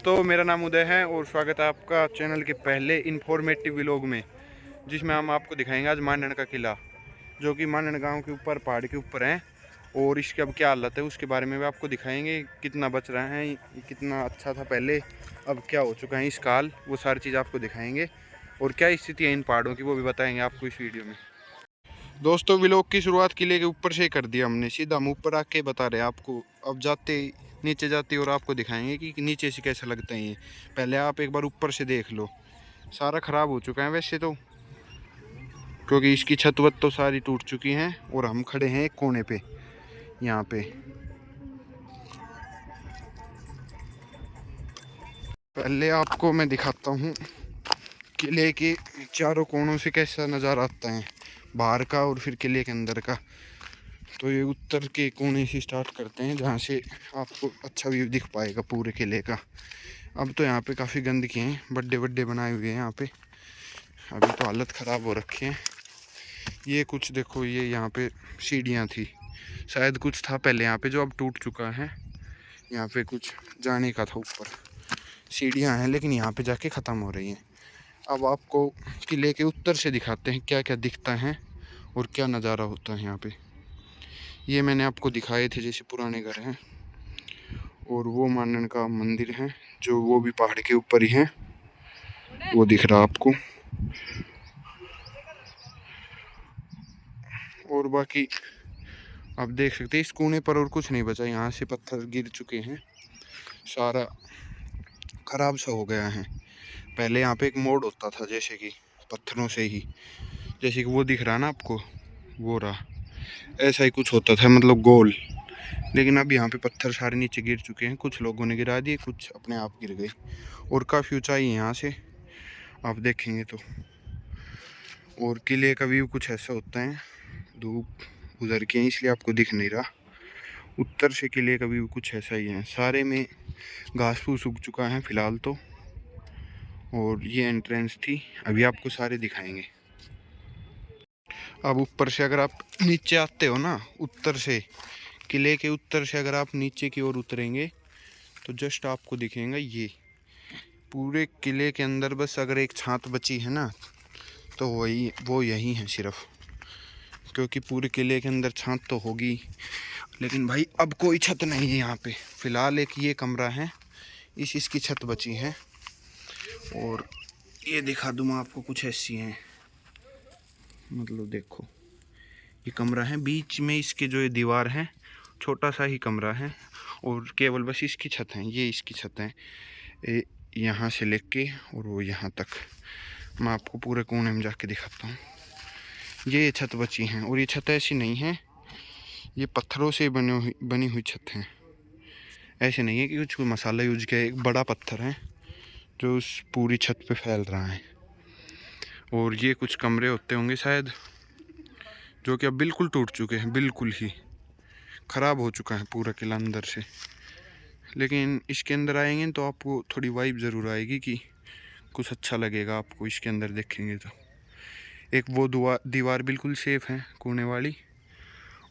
दोस्तों, मेरा नाम उदय है और स्वागत है आपका चैनल के पहले इन्फॉर्मेटिव व्लॉग में, जिसमें हम आपको दिखाएंगे आज मांडन का किला, जो कि मांडन गांव के ऊपर पहाड़ के ऊपर है। और इसकी अब क्या हालत है उसके बारे में भी आपको दिखाएंगे। कितना बच रहा है, कितना अच्छा था पहले, अब क्या हो चुका है इस काल, वो सारी चीज़ आपको दिखाएंगे। और क्या स्थिति है इन पहाड़ों की वो भी बताएंगे आपको इस वीडियो में। दोस्तों, व्लॉग की शुरुआत किले के ऊपर से कर दिया हमने, सीधा हम ऊपर आके बता रहे हैं आपको। अब जाते नीचे जाते और आपको दिखाएंगे कि नीचे से कैसा लगता है ये। पहले आप एक बार ऊपर से देख लो। सारा ख़राब हो चुका है वैसे तो, क्योंकि इसकी छत वत तो सारी टूट चुकी हैं। और हम खड़े हैं एक कोने पे, यहाँ पे। पहले आपको मैं दिखाता हूँ किले के चारों कोनों से कैसा नज़ारा आता है, बाहर का और फिर किले के अंदर का। तो ये उत्तर के कोने से स्टार्ट करते हैं, जहाँ से आपको अच्छा व्यू दिख पाएगा पूरे किले का। अब तो यहाँ पे काफ़ी गंदगी हैं, बड्डे बड्डे बनाए हुए हैं यहाँ पे। अभी तो हालत ख़राब हो रखी है। ये कुछ देखो, ये यहाँ पे सीढ़ियाँ थी, शायद कुछ था पहले यहाँ पे जो अब टूट चुका है। यहाँ पे कुछ जाने का था ऊपर, सीढ़ियाँ हैं लेकिन यहाँ पे जाके ख़त्म हो रही हैं। अब आपको किले के उत्तर से दिखाते हैं क्या क्या दिखता है और क्या नज़ारा होता है यहाँ पे। ये मैंने आपको दिखाए थे जैसे पुराने घर हैं, और वो मानन का मंदिर है जो वो भी पहाड़ के ऊपर ही है, वो दिख रहा आपको। और बाकी आप देख सकते हैं इस कोने पर और कुछ नहीं बचा, यहाँ से पत्थर गिर चुके हैं, सारा खराब सा हो गया है। पहले यहाँ पे एक मोड़ होता था, जैसे कि पत्थरों से ही, जैसे कि वो दिख रहा ना आपको, वो रहा, ऐसा ही कुछ होता था, मतलब गोल। लेकिन अब यहाँ पे पत्थर सारे नीचे गिर चुके हैं, कुछ लोगों ने गिरा दिए, कुछ अपने आप गिर गए। और काफ़ी ऊंचाई है यहाँ से, आप देखेंगे तो। और किले का व्यू कुछ ऐसा होता है, धूप उधर की है इसलिए आपको दिख नहीं रहा। उत्तर से किले का व्यू कुछ ऐसा ही है, सारे में घास फूस उग चुका है फिलहाल तो। और ये एंट्रेंस थी, अभी आपको सारे दिखाएंगे। अब ऊपर से अगर आप नीचे आते हो ना, उत्तर से, किले के उत्तर से अगर आप नीचे की ओर उतरेंगे तो जस्ट आपको दिखेगा ये पूरे किले के अंदर बस अगर एक छात बची है ना, तो वो यही है सिर्फ। क्योंकि पूरे किले के अंदर छात तो होगी, लेकिन भाई अब कोई छत नहीं है यहाँ पे। फ़िलहाल एक ये कमरा है, इसकी छत बची है। और ये दिखा दूँ मैं आपको, कुछ ऐसी हैं, मतलब देखो, ये कमरा है बीच में, इसके जो ये दीवार है, छोटा सा ही कमरा है। और केवल बस इसकी छत है, ये इसकी छत है, यहाँ से लेके और वो यहाँ तक। मैं आपको पूरे कोने में जाके दिखाता हूँ। ये छत बची हैं, और ये छत ऐसी नहीं है, ये पत्थरों से बनी हुई छत है। ऐसे नहीं है कि कुछ मसाला यूज किया, एक बड़ा पत्थर है जो उस पूरी छत पे फैल रहा है। और ये कुछ कमरे होते होंगे शायद, जो कि अब बिल्कुल टूट चुके हैं, बिल्कुल ही ख़राब हो चुका है पूरा किला अंदर से। लेकिन इसके अंदर आएंगे तो आपको थोड़ी वाइब ज़रूर आएगी कि कुछ अच्छा लगेगा आपको इसके अंदर देखेंगे तो। एक वो दीवार बिल्कुल सेफ़ है कोने वाली,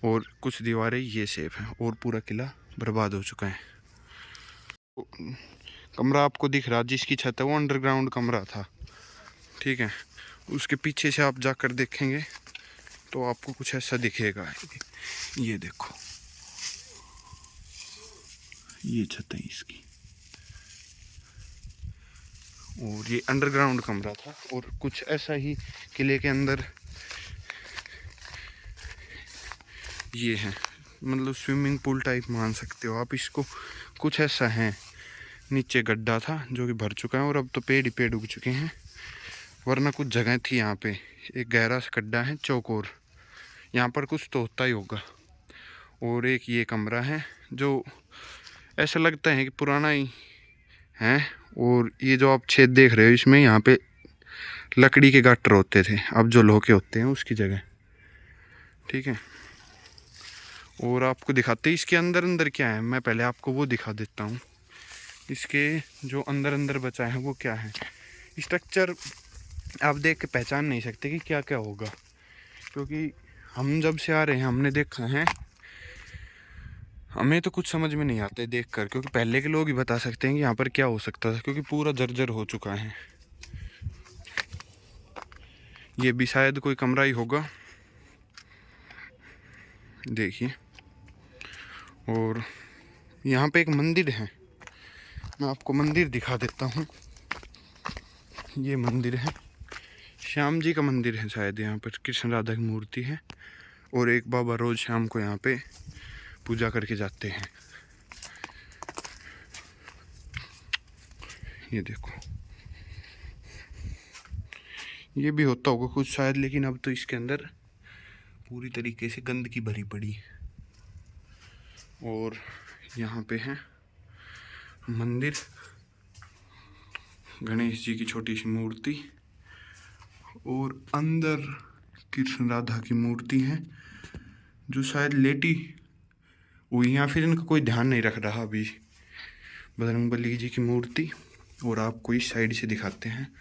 और कुछ दीवारें ये सेफ़ हैं, और पूरा किला बर्बाद हो चुका है। कमरा आपको दिख रहा, जिसकी छत है वो अंडरग्राउंड कमरा था, ठीक है। उसके पीछे से आप जाकर देखेंगे तो आपको कुछ ऐसा दिखेगा। ये देखो, ये छत है इसकी, और ये अंडरग्राउंड कमरा था। और कुछ ऐसा ही किले के अंदर ये है, मतलब स्विमिंग पूल टाइप मान सकते हो आप इसको, कुछ ऐसा है। नीचे गड्ढा था जो कि भर चुका है, और अब तो पेड़ ही पेड़ उग चुके हैं, वरना कुछ जगह थी यहाँ पे, एक गहरा सा गड्ढा है चौकोर, यहाँ पर कुछ तो होता ही होगा। और एक ये कमरा है जो ऐसा लगता है कि पुराना ही है। और ये जो आप छेद देख रहे हो, इसमें यहाँ पे लकड़ी के गाटर होते थे, अब जो लोहे के होते हैं उसकी जगह, ठीक है। और आपको दिखाते हैं इसके अंदर अंदर क्या है, मैं पहले आपको वो दिखा देता हूँ। इसके जो अंदर अंदर बचा है वो क्या है। स्ट्रक्चर आप देख के पहचान नहीं सकते कि क्या क्या होगा, क्योंकि हम जब से आ रहे हैं हमने देखा है, हमें तो कुछ समझ में नहीं आते देख कर, क्योंकि पहले के लोग ही बता सकते हैं कि यहाँ पर क्या हो सकता था, क्योंकि पूरा जर्जर हो चुका है। ये भी शायद कोई कमरा ही होगा, देखिए। और यहाँ पे एक मंदिर है, मैं आपको मंदिर दिखा देता हूँ। ये मंदिर है, श्याम जी का मंदिर है शायद। यहाँ पर कृष्ण राधा की मूर्ति है, और एक बाबा रोज शाम को यहाँ पे पूजा करके जाते हैं। ये देखो, ये भी होता होगा कुछ शायद, लेकिन अब तो इसके अंदर पूरी तरीके से गंदगी भरी पड़ी है। और यहाँ पे है मंदिर, गणेश जी की छोटी सी मूर्ति, और अंदर कृष्ण राधा की मूर्ति है जो शायद लेटी हुई, या फिर इनका कोई ध्यान नहीं रख रहा अभी। बजरंगबली जी की मूर्ति। और आपको इस साइड से दिखाते हैं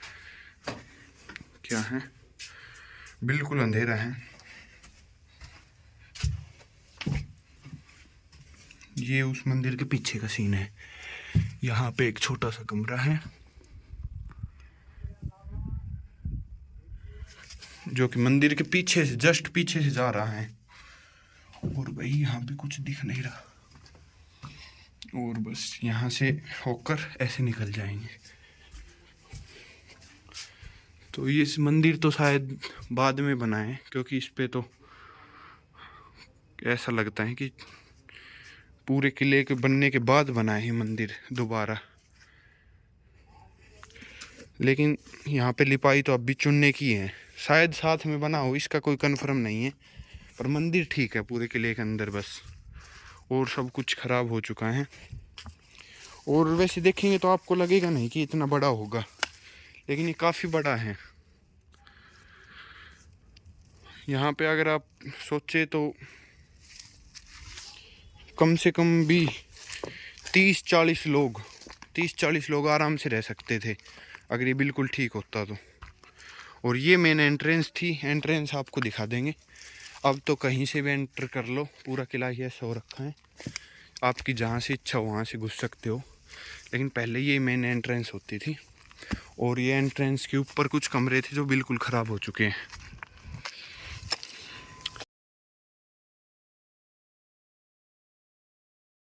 क्या है, बिल्कुल अंधेरा है। ये उस मंदिर के पीछे का सीन है। यहाँ पे एक छोटा सा कमरा है जो कि मंदिर के पीछे से, जस्ट पीछे से जा रहा है। और भाई यहाँ पे कुछ दिख नहीं रहा, और बस यहाँ से होकर ऐसे निकल जाएंगे। तो ये मंदिर तो शायद बाद में बना है, क्योंकि इस पे तो ऐसा लगता है कि पूरे किले के बनने के बाद बना है मंदिर दोबारा। लेकिन यहाँ पे लिपाई तो अब भी चुनने की है, शायद साथ में बना हो, इसका कोई कंफर्म नहीं है। पर मंदिर ठीक है पूरे किले के अंदर बस, और सब कुछ खराब हो चुका है। और वैसे देखेंगे तो आपको लगेगा नहीं कि इतना बड़ा होगा, लेकिन ये काफ़ी बड़ा है। यहाँ पे अगर आप सोचे तो कम से कम भी 30-40 लोग आराम से रह सकते थे, अगर ये बिल्कुल ठीक होता तो। और ये मेन एंट्रेंस थी, एंट्रेंस आपको दिखा देंगे। अब तो कहीं से भी एंटर कर लो, पूरा किला ही ऐसा हो रखा है, आपकी जहाँ से इच्छा हो वहाँ से घुस सकते हो। लेकिन पहले ये मेन एंट्रेंस होती थी, और ये एंट्रेंस के ऊपर कुछ कमरे थे जो बिल्कुल ख़राब हो चुके हैं।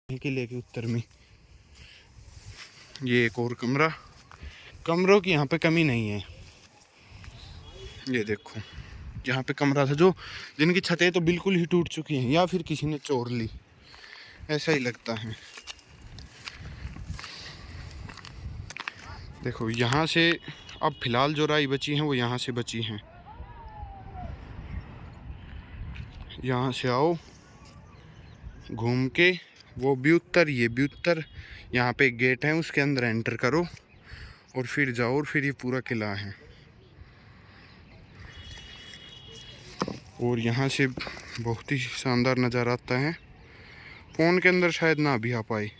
किले के उत्तर में ये एक और कमरों की यहाँ पे कमी नहीं है। ये देखो, यहाँ पे कमरा था जो, जिनकी छतें तो बिल्कुल ही टूट चुकी हैं, या फिर किसी ने चोर ली, ऐसा ही लगता है। देखो यहाँ से अब फिलहाल जो राई बची हैं वो यहाँ से बची हैं। यहाँ से आओ घूम के, वो भी उत्तर, ये भी उत्तर। यहाँ पे एक गेट है, उसके अंदर एंटर करो और फिर जाओ, और फिर ये पूरा किला है। और यहाँ से बहुत ही शानदार नज़ारा आता है, फ़ोन के अंदर शायद ना भी आ पाए।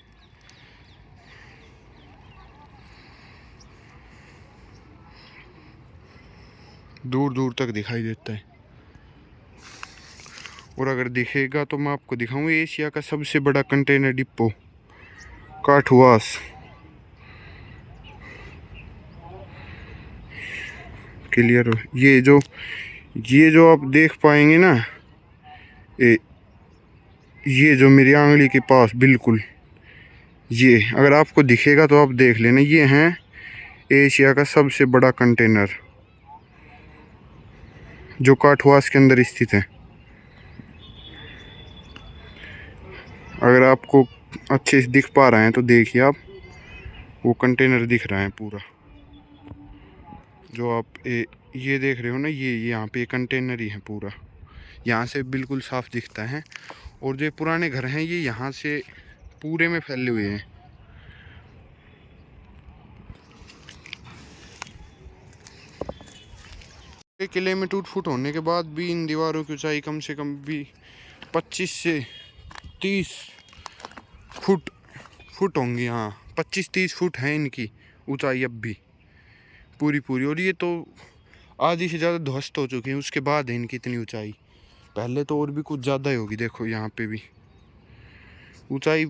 दूर दूर तक दिखाई देता है। और अगर दिखेगा तो मैं आपको दिखाऊँ, एशिया का सबसे बड़ा कंटेनर डिपो काठवास क्लियर। ये जो आप देख पाएंगे ना, ये जो मेरी आंगली के पास बिल्कुल, ये अगर आपको दिखेगा तो आप देख लेना, ये हैं एशिया का सबसे बड़ा कंटेनर जो काठवास के अंदर स्थित है। अगर आपको अच्छे से दिख पा रहे हैं तो देखिए आप, वो कंटेनर दिख रहा है पूरा, जो आप ये देख रहे हो ना, ये यहाँ पे कंटेनर ही है पूरा, यहाँ से बिल्कुल साफ दिखता है। और जो पुराने घर हैं ये यहाँ से पूरे में फैले हुए हैं। किले में टूट फूट होने के बाद भी इन दीवारों की ऊंचाई कम से कम भी 25 से 30 फुट होंगी। हाँ, 25-30 फुट है इनकी ऊंचाई अब भी पूरी। और ये तो आधी से ज़्यादा ध्वस्त हो चुकी है, उसके बाद है इनकी इतनी ऊंचाई। पहले तो और भी कुछ ज़्यादा ही होगी। देखो यहाँ पे भी ऊंचाई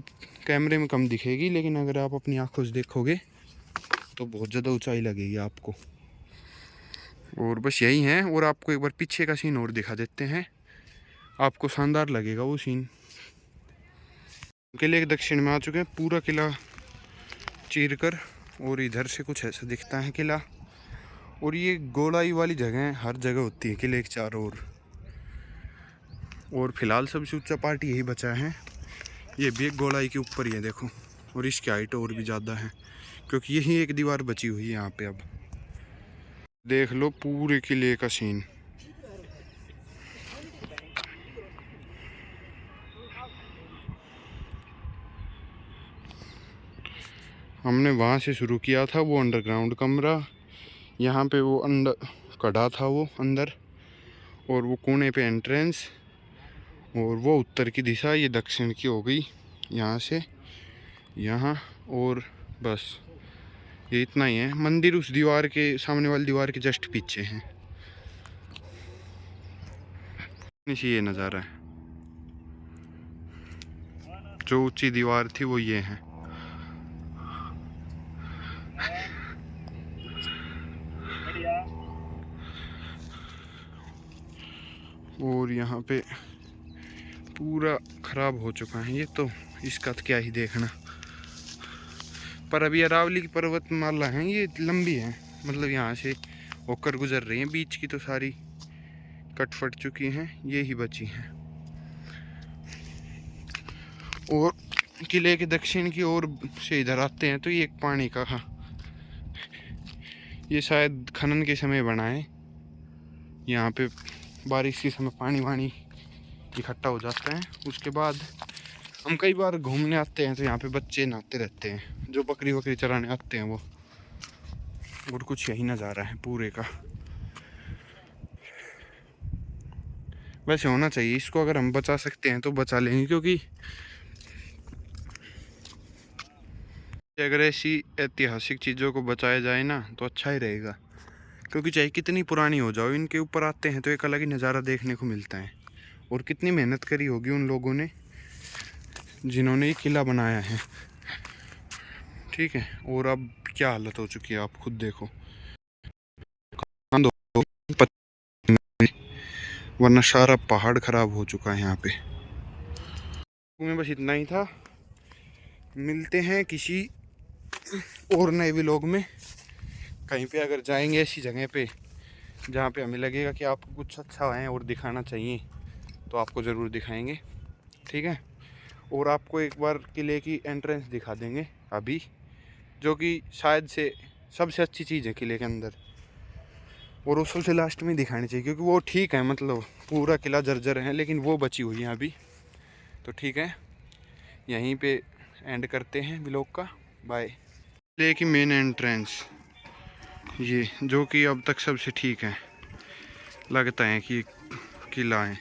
कैमरे में कम दिखेगी, लेकिन अगर आप अपनी आंखों से देखोगे तो बहुत ज़्यादा ऊंचाई लगेगी आपको। और बस यही है। और आपको एक बार पीछे का सीन और दिखा देते हैं, आपको शानदार लगेगा वो सीन। किले के दक्षिण में आ चुके हैं, पूरा किला चीर कर, और इधर से कुछ ऐसा दिखता है किला। और ये गोलाई वाली जगह हर जगह होती है किले के चारों ओर। और फिलहाल सबसे ऊंचा पार्ट यही बचा है, ये भी एक गोलाई के ऊपर ही है देखो। और इसकी हाइट और भी ज़्यादा है, क्योंकि यही एक दीवार बची हुई है यहाँ पे। अब देख लो पूरे किले का सीन। हमने वहाँ से शुरू किया था, वो अंडरग्राउंड कमरा, यहाँ पे वो अंदर कड़ा था वो अंदर, और वो कोने पे एंट्रेंस, और वो उत्तर की दिशा, ये दक्षिण की हो गई यहाँ से यहाँ। और बस ये इतना ही है। मंदिर उस दीवार के सामने वाली दीवार के जस्ट पीछे है। नीचे ये नज़ारा है, जो ऊंची दीवार थी वो ये है। और यहाँ पे पूरा ख़राब हो चुका है ये तो, इसका तो क्या ही देखना। पर अभी अरावली की पर्वतमाला है, ये लंबी है, मतलब यहाँ से होकर गुजर रही हैं। बीच की तो सारी कट फट चुकी हैं, ये ही बची हैं। और किले के दक्षिण की ओर से इधर आते हैं तो ये एक पानी का, ये शायद खनन के समय बना है। यहाँ पे बारिश के समय पानी वानी इकट्ठा हो जाता है। उसके बाद हम कई बार घूमने आते हैं तो यहाँ पे बच्चे नहाते रहते हैं, जो बकरी वकरी चराने आते हैं वो। और कुछ यही नज़ारा है पूरे का। वैसे होना चाहिए इसको, अगर हम बचा सकते हैं तो बचा लेंगे, क्योंकि अगर ऐसी ऐतिहासिक चीज़ों को बचाया जाए ना तो अच्छा ही रहेगा। क्योंकि चाहे कितनी पुरानी हो जाओ, इनके ऊपर आते हैं तो एक अलग ही नज़ारा देखने को मिलता है। और कितनी मेहनत करी होगी उन लोगों ने जिन्होंने ये किला बनाया है, ठीक है। और अब क्या हालत हो चुकी है आप खुद देखो, वरना सारा पहाड़ खराब हो चुका है यहाँ पे। में बस इतना ही था। मिलते हैं किसी और नए व्लॉग में, कहीं पे अगर जाएंगे ऐसी जगह पे जहाँ पे हमें लगेगा कि आपको कुछ अच्छा है और दिखाना चाहिए, तो आपको ज़रूर दिखाएंगे, ठीक है। और आपको एक बार किले की एंट्रेंस दिखा देंगे अभी, जो कि शायद से सबसे अच्छी चीज़ है किले के अंदर। और वो सबसे लास्ट में दिखानी चाहिए, क्योंकि वो ठीक है, मतलब पूरा किला जर्जर है, लेकिन वो बची हुई है अभी। तो ठीक है, यहीं पे एंड करते हैं व्लॉग का। बाय। किले की मेन एंट्रेंस ये, जो कि अब तक सबसे ठीक है, लगता है कि किला है।